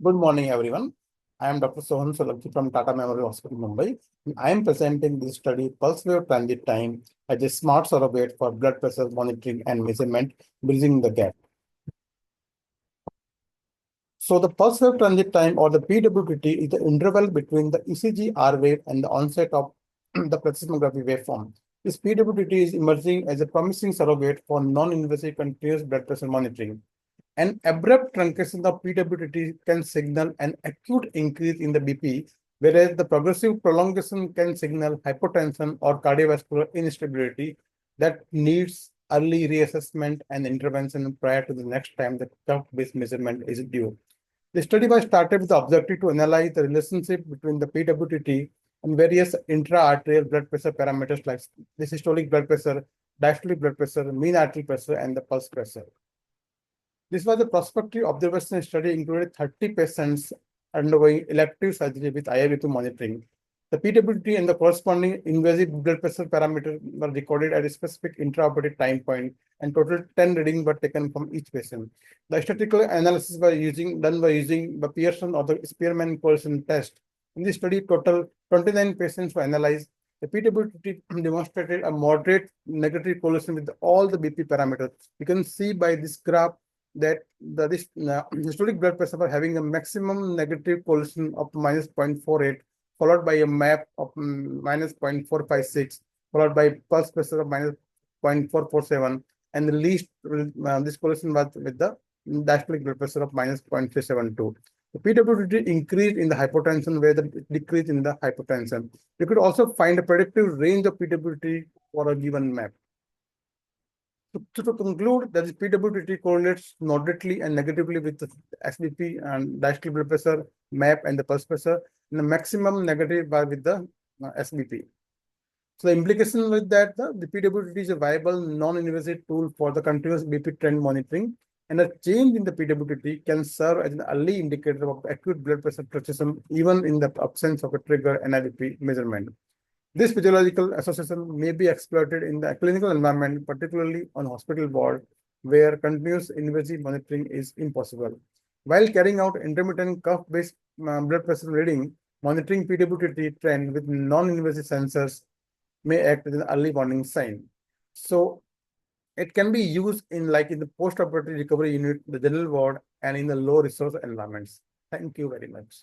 Good morning, everyone. I am Dr. Sohan Solanki from Tata Memorial Hospital, Mumbai. I am presenting this study, pulse wave transit time, as a smart surrogate for blood pressure monitoring and measurement, bridging the gap. So the pulse wave transit time, or the PWTT, is the interval between the ECG R wave and the onset of the plethysmography waveform. This PWTT is emerging as a promising surrogate for non-invasive continuous blood pressure monitoring. An abrupt truncation of PWTT can signal an acute increase in the BP, whereas the progressive prolongation can signal hypotension or cardiovascular instability that needs early reassessment and intervention prior to the next time the curve-based measurement is due. The study was started with the objective to analyze the relationship between the PWTT and various intra-arterial blood pressure parameters like the systolic blood pressure, diastolic blood pressure, mean arterial pressure, and the pulse pressure. This was a prospective observational study included 30 patients undergoing elective surgery with IIBP monitoring. The PWT and the corresponding invasive blood pressure parameter were recorded at a specific intraoperative time point, and total 10 readings were taken from each patient. The statistical analysis was done by using the Pearson or the Spearman correlation test. In this study, total 29 patients were analyzed. The PWT demonstrated a moderate negative correlation with all the BP parameters. You can see by this graph that this systolic blood pressure were having a maximum negative correlation of minus 0.48, followed by a map of minus 0.456, followed by pulse pressure of minus 0.447, and the least this correlation was with the diastolic blood pressure of minus 0.372. The PWT increased in the hypotension, where the decrease in the hypotension. You could also find a predictive range of PWT for a given map. To conclude, that is PWT correlates moderately and negatively with the SBP and diastolic blood pressure, MAP, and the pulse pressure, and the maximum negative by with the SBP. So the implication with that, the PWT is a viable non-invasive tool for the continuous BP trend monitoring, and a change in the PWT can serve as an early indicator of acute blood pressure fluctuation even in the absence of a trigger NIBP measurement. This physiological association may be exploited in the clinical environment, particularly on hospital ward, where continuous invasive monitoring is impossible. While carrying out intermittent cuff-based blood pressure reading, monitoring PWT trend with non-invasive sensors may act as an early warning sign. So it can be used in the post-operative recovery unit, the general ward, and in the low resource environments. Thank you very much.